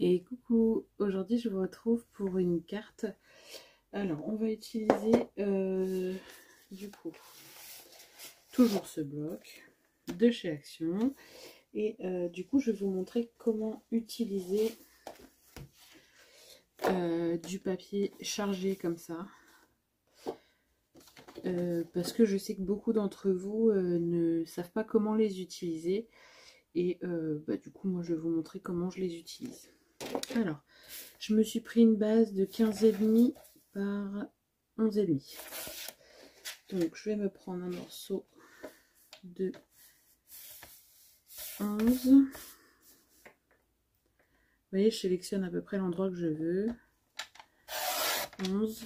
Et coucou, aujourd'hui je vous retrouve pour une carte. Alors on va utiliser du coup toujours ce bloc de chez Action. Et du coup je vais vous montrer comment utiliser du papier chargé comme ça. Parce que je sais que beaucoup d'entre vous ne savent pas comment les utiliser. Et du coup moi je vais vous montrer comment je les utilise. Alors, je me suis pris une base de 15,5 par 11,5. Donc, je vais me prendre un morceau de 11. Vous voyez, je sélectionne à peu près l'endroit que je veux. 11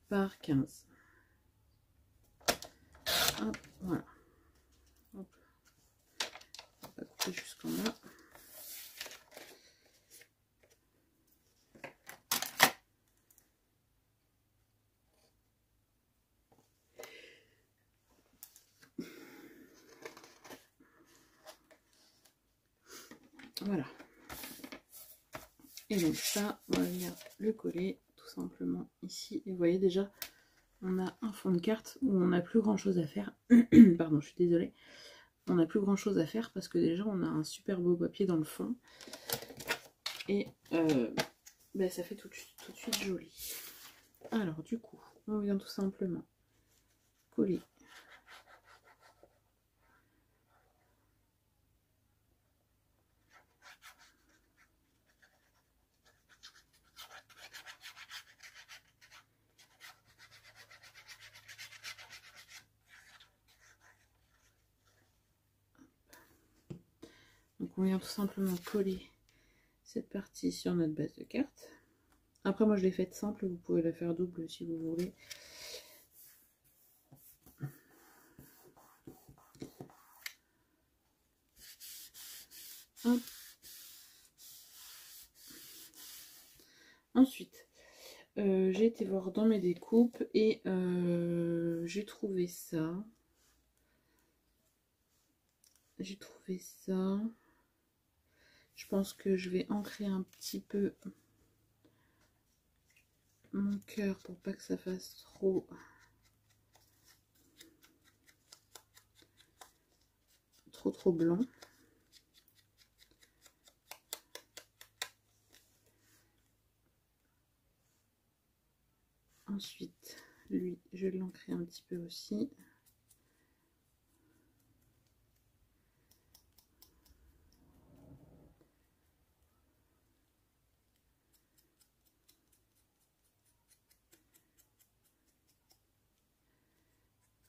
par 15. Hop, voilà. Hop. On va couper jusqu'en là. Voilà. Et donc ça, on va venir le coller tout simplement ici. Et vous voyez déjà, on a un fond de carte où on n'a plus grand chose à faire. Pardon, je suis désolée. On n'a plus grand chose à faire parce que déjà on a un super beau papier dans le fond. Et ça fait tout de suite joli. Alors du coup, on vient tout simplement coller donc on vient tout simplement coller cette partie sur notre base de carte. Après moi je l'ai faite simple, vous pouvez la faire double si vous voulez. Hop. Ensuite, j'ai été voir dans mes découpes et j'ai trouvé ça. J'ai trouvé ça. Je pense que je vais ancrer un petit peu mon cœur pour pas que ça fasse trop blanc. Ensuite, lui, je vais l'ancrer un petit peu aussi.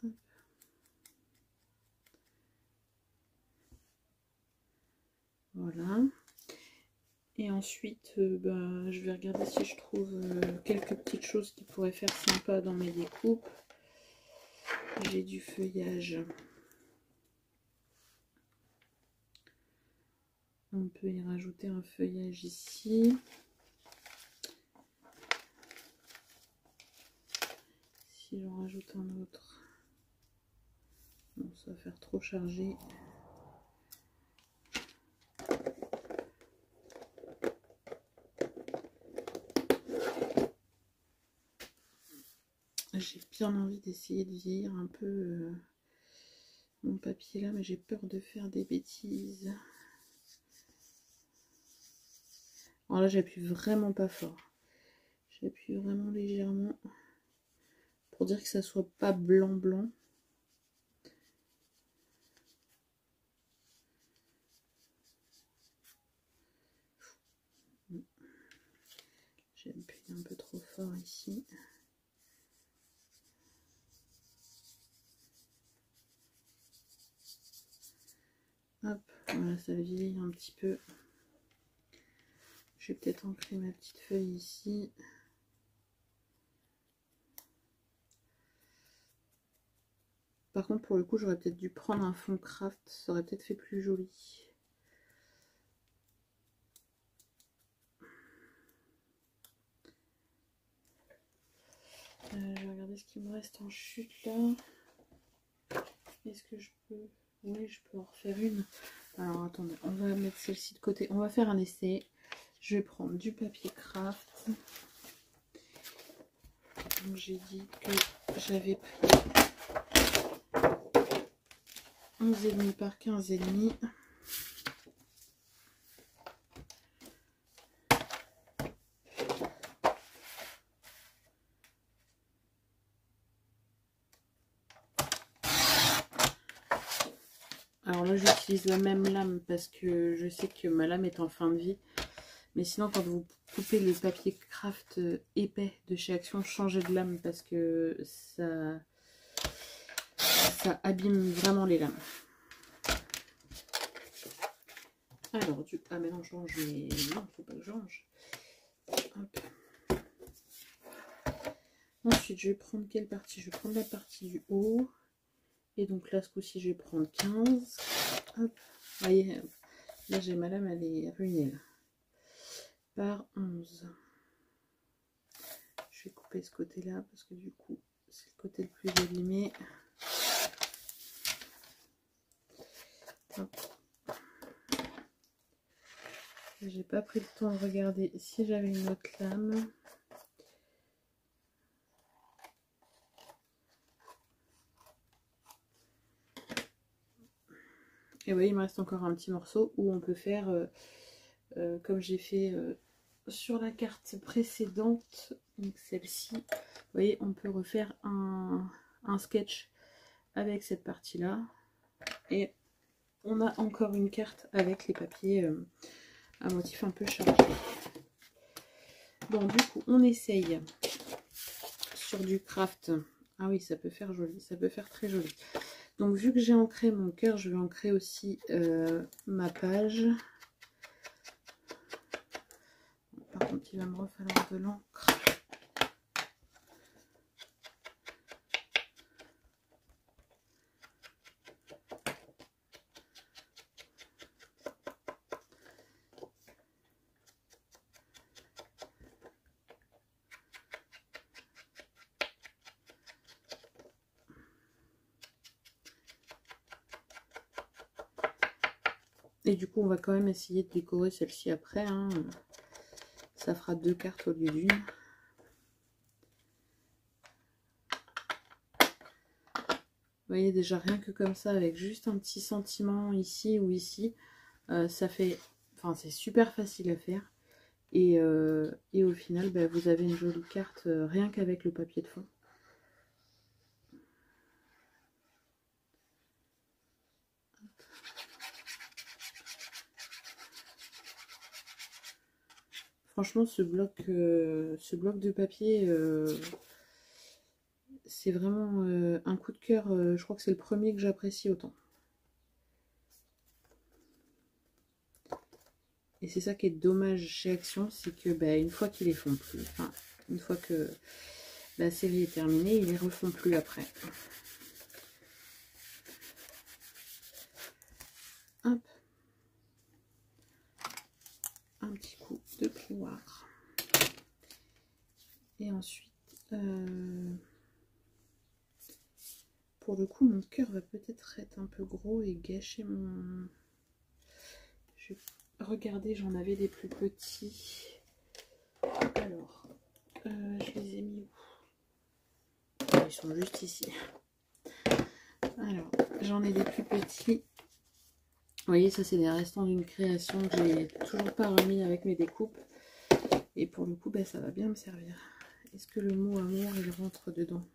Hop. Voilà. Et ensuite, je vais regarder si je trouve quelques petites choses qui pourraient faire sympa dans mes découpes. J'ai du feuillage. On peut y rajouter un feuillage ici. Si j'en rajoute un autre, bon, ça va faire trop chargé. J'ai bien envie d'essayer de vieillir un peu mon papier là, mais j'ai peur de faire des bêtises. Alors là, j'appuie vraiment pas fort. J'appuie vraiment légèrement pour dire que ça soit pas blanc. J'ai appuyé un peu trop fort ici. Hop, voilà, ça vieillit un petit peu. Je vais peut-être ancrer ma petite feuille ici. Par contre, pour le coup, j'aurais peut-être dû prendre un fond craft. Ça aurait peut-être fait plus joli. Je vais regarder ce qui me reste en chute là. Est-ce que je peux... Oui, je peux en refaire une. Alors attendez, on va mettre celle-ci de côté. On va faire un essai. Je vais prendre du papier craft. Donc j'ai dit que j'avais pris 11,5 par 15,5. Alors là j'utilise la même lame parce que je sais que ma lame est en fin de vie. Mais sinon quand vous coupez le papier craft épais de chez Action, changez de lame parce que ça abîme vraiment les lames. Alors ah mais non je range, mais non faut pas que je range. Hop. Ensuite je vais prendre quelle partie? Je vais prendre la partie du haut. Et donc là ce coup-ci je vais prendre 15. Hop. Vous voyez, là j'ai ma lame, elle est ruinée là. Par 11. Je vais couper ce côté là parce que du coup c'est le côté le plus abîmé. J'ai pas pris le temps de regarder si j'avais une autre lame. Et vous voyez, il me reste encore un petit morceau où on peut faire comme j'ai fait sur la carte précédente, donc celle-ci. Vous voyez, on peut refaire un sketch avec cette partie-là. Et on a encore une carte avec les papiers à motif un peu chargé. Bon, du coup, on essaye sur du craft. Ah oui, ça peut faire joli, ça peut faire très joli. Donc, vu que j'ai ancré mon cœur, je vais ancrer aussi ma page. Par contre, il va me falloir de l'encre. Et du coup, on va quand même essayer de décorer celle-ci après. Hein. Ça fera 2 cartes au lieu d'une. Vous voyez déjà, rien que comme ça, avec juste un petit sentiment ici ou ici, ça fait... Enfin, c'est super facile à faire. Et au final, bah, vous avez une jolie carte rien qu'avec le papier de fond. Franchement, ce bloc de papier, c'est vraiment un coup de cœur. Je crois que c'est le premier que j'apprécie autant. Et c'est ça qui est dommage chez Action, c'est que bah, une fois qu'ils les font plus, enfin, une fois que la série est terminée, ils les refont plus après. Hop. Un petit coup de plioir. Et ensuite, pour le coup, mon cœur va peut-être être un peu gros et gâcher mon... Je vais regarder, j'en avais des plus petits. Alors, je les ai mis où? Ils sont juste ici. Alors, j'en ai des plus petits. Vous voyez, ça c'est des restants d'une création que j'ai toujours pas remis avec mes découpes. Et pour le coup, bah, ça va bien me servir. Est-ce que le mot amour, il rentre dedans?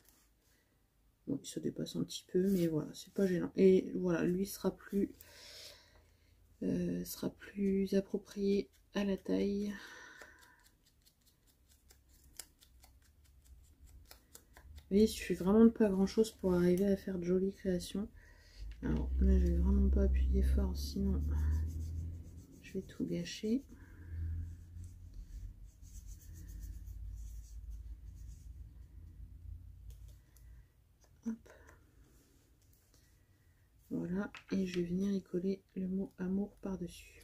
Bon, il se dépasse un petit peu, mais voilà, c'est pas gênant. Et voilà, lui sera plus approprié à la taille. Vous voyez, il suffit vraiment de pas grand chose pour arriver à faire de jolies créations. Alors là, je vais vraiment pas appuyer fort, sinon je vais tout gâcher. Hop. Voilà, et je vais venir y coller le mot amour par-dessus.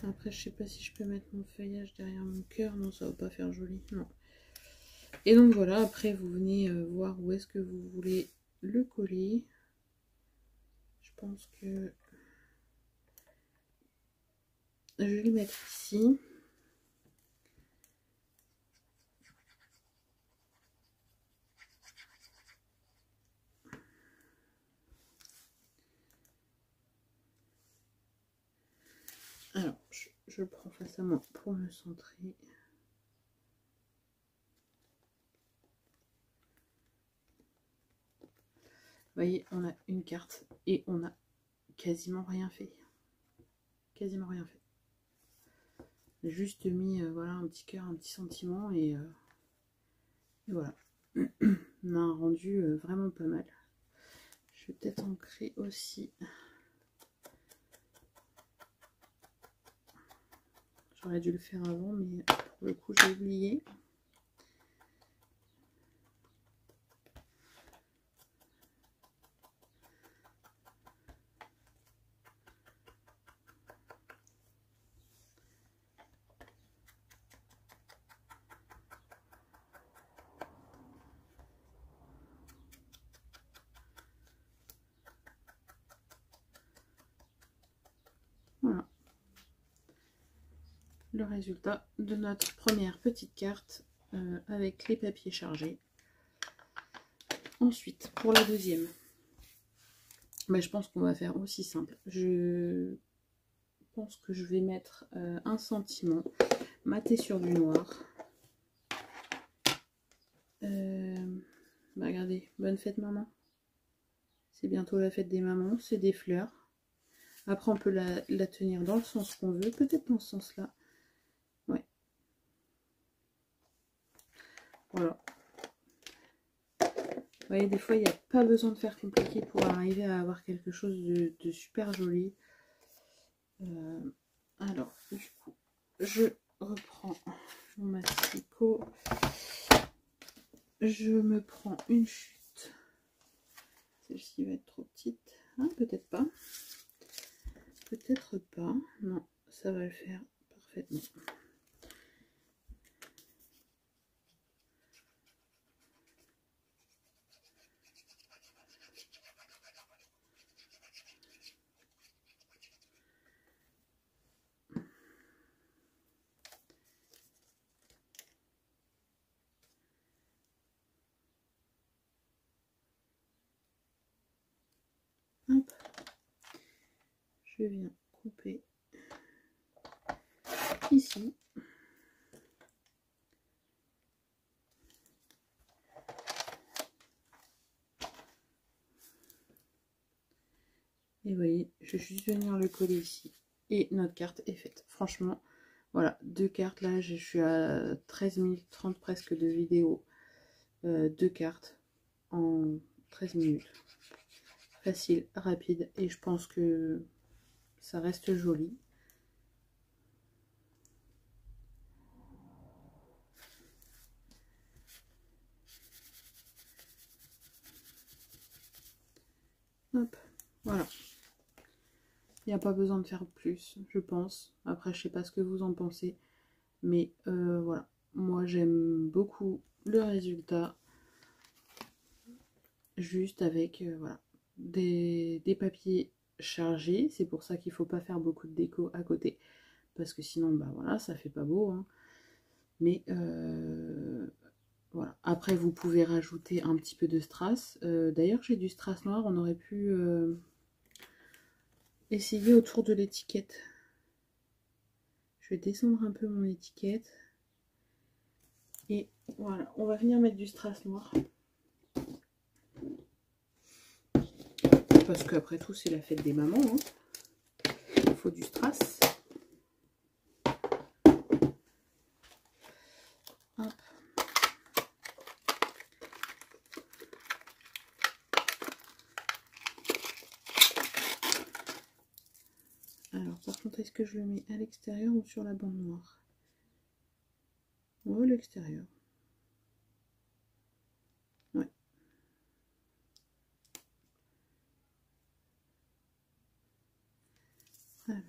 Après, je sais pas si je peux mettre mon feuillage derrière mon cœur. Non, ça va pas faire joli. Non. Et donc voilà, après vous venez voir où est-ce que vous voulez le coller. Je pense que je vais le mettre ici. Alors, je le prends face à moi pour me centrer. Vous voyez, on a une carte et on a quasiment rien fait. Quasiment rien fait. J'ai juste mis voilà, un petit cœur, un petit sentiment et voilà. On a un rendu vraiment pas mal. Je vais peut-être ancrer aussi. J'aurais dû le faire avant, mais pour le coup, j'ai oublié. Voilà. Le résultat de notre première petite carte avec les papiers chargés. Ensuite, pour la deuxième, bah, je pense qu'on va faire aussi simple. Je pense que je vais mettre un sentiment maté sur du noir. Bah regardez, bonne fête maman. C'est bientôt la fête des mamans, c'est des fleurs. Après on peut la tenir dans le sens qu'on veut, peut-être dans ce sens-là. Ouais. Voilà. Vous voyez, des fois, il n'y a pas besoin de faire compliqué pour arriver à avoir quelque chose de super joli. Alors, du coup, je reprends mon masticot. Je me prends une chute. Celle-ci va être trop petite. Hein, peut-être pas. Peut-être pas. Non, ça va le faire parfaitement. Hop. Je viens couper ici. Et vous voyez, je vais juste venir le coller ici. Et notre carte est faite. Franchement, voilà, deux cartes là, je suis à 13 minutes 30 presque de vidéo. Deux cartes en 13 minutes. Facile, rapide, et je pense que ça reste joli. Hop, voilà. Il n'y a pas besoin de faire plus, je pense. Après, je sais pas ce que vous en pensez. Mais voilà, moi j'aime beaucoup le résultat. Juste avec voilà, des papiers chargés. C'est pour ça qu'il ne faut pas faire beaucoup de déco à côté. Parce que sinon, bah voilà, ça fait pas beau. Hein. Mais voilà. Après, vous pouvez rajouter un petit peu de strass. D'ailleurs, j'ai du strass noir. On aurait pu essayer autour de l'étiquette. Je vais descendre un peu mon étiquette. Et voilà, on va venir mettre du strass noir. Parce qu'après tout, c'est la fête des mamans. Hein. Il faut du strass. Hop. Alors, par contre, est-ce que je le mets à l'extérieur ou sur la bande noire? Oh, l'extérieur. Ouais. Alors.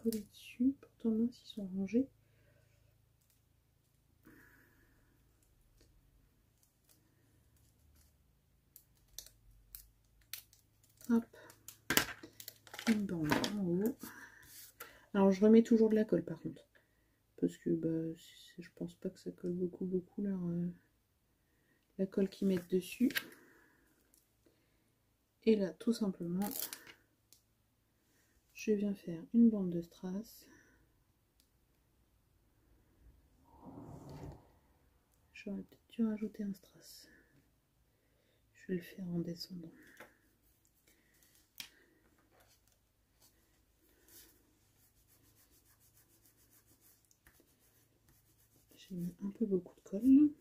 coller dessus. Pourtant, mince, ils sont rangés. Hop. Une bande en haut. Alors, je remets toujours de la colle par contre. Parce que bah, je pense pas que ça colle beaucoup la colle qu'ils mettent dessus. Et là, tout simplement, je viens faire une bande de strass. J'aurais peut-être dû rajouter un strass. Je vais le faire en descendant. J'ai mis un peu beaucoup de colle.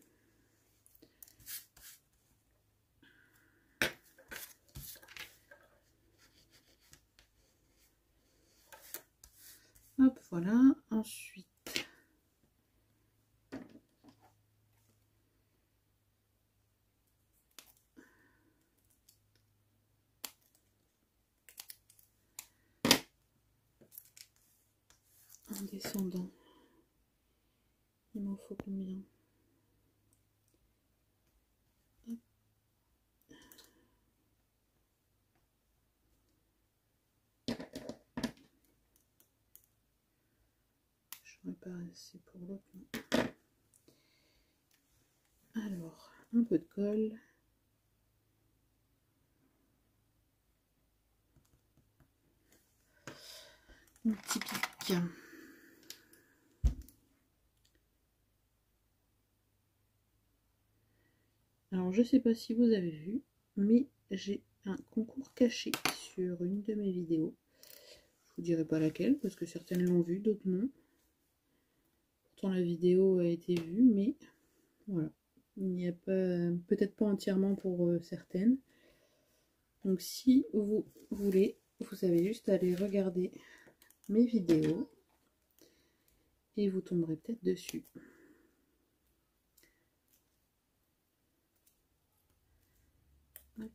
Hop, voilà. Ensuite, en descendant, il m'en faut combien? Hop. J'aurais pas assez pour l'autre. Alors, un peu de colle. Un petit pic. Alors, je sais pas si vous avez vu, mais j'ai un concours caché sur une de mes vidéos. Je vous dirai pas laquelle, parce que certaines l'ont vu, d'autres non. Pourtant, la vidéo a été vue, mais voilà. Il n'y a pas, peut-être pas entièrement pour certaines. Donc, si vous voulez, vous avez juste à aller regarder mes vidéos et vous tomberez peut-être dessus. Hop.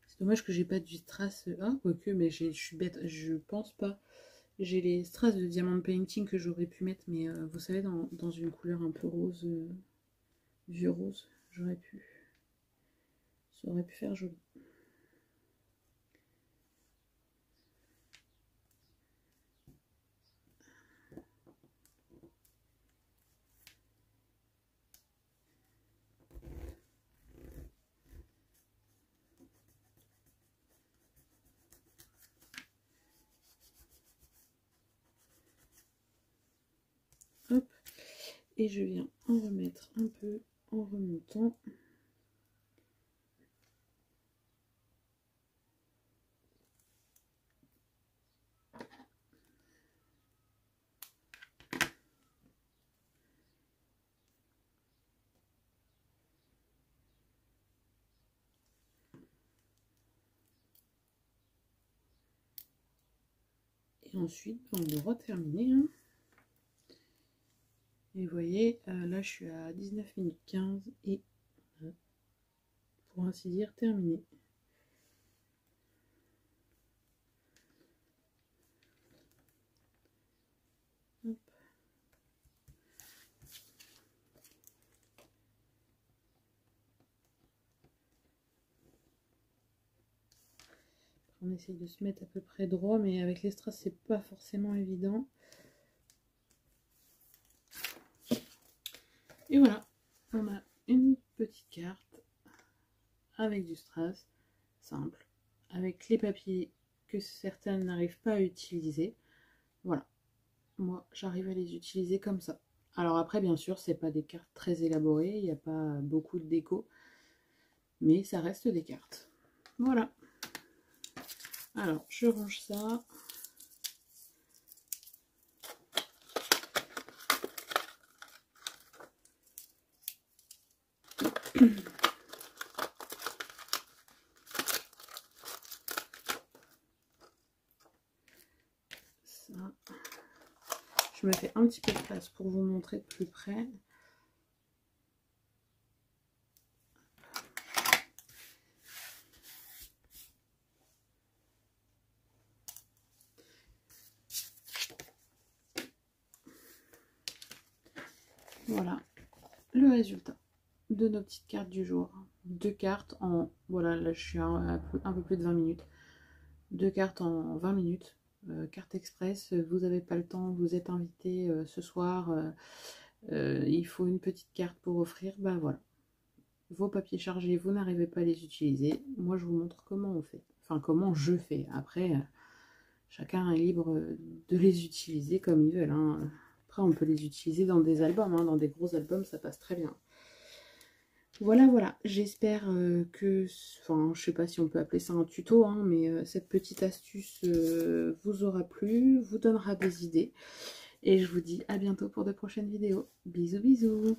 C'est dommage que j'ai pas du strass. Ah, quoique, mais je suis bête, je pense pas. J'ai les strass de diamant painting que j'aurais pu mettre, mais vous savez, dans une couleur un peu rose, vieux rose, j'aurais pu. Ça aurait pu faire joli. Hop, et je viens en remettre un peu en remontant. Et ensuite, on devra terminer. Hein. Et vous voyez, là je suis à 19 minutes 15 et pour ainsi dire terminé. Hop. On essaye de se mettre à peu près droit, mais avec les strass c'est pas forcément évident. Et voilà, on a une petite carte avec du strass simple, avec les papiers que certaines n'arrivent pas à utiliser. Voilà, moi j'arrive à les utiliser comme ça. Alors après, bien sûr, c'est pas des cartes très élaborées, il n'y a pas beaucoup de déco, mais ça reste des cartes. Voilà. Alors, je range ça. je me fais un petit peu de place pour vous montrer de plus près. Voilà le résultat de nos petites cartes du jour. 2 cartes en... Voilà, là je suis un peu plus de 20 minutes. 2 cartes en 20 minutes. Carte express, vous n'avez pas le temps, vous êtes invité ce soir, il faut une petite carte pour offrir, ben voilà. Vos papiers chargés, vous n'arrivez pas à les utiliser. Moi, je vous montre comment on fait. Enfin, comment je fais. Après, chacun est libre de les utiliser comme ils veulent. Hein. Après, on peut les utiliser dans des albums. Hein. Dans des gros albums, ça passe très bien. Voilà, voilà. J'espère que... Enfin, je sais pas si on peut appeler ça un tuto, hein, mais cette petite astuce vous aura plu, vous donnera des idées. Et je vous dis à bientôt pour de prochaines vidéos. Bisous, bisous.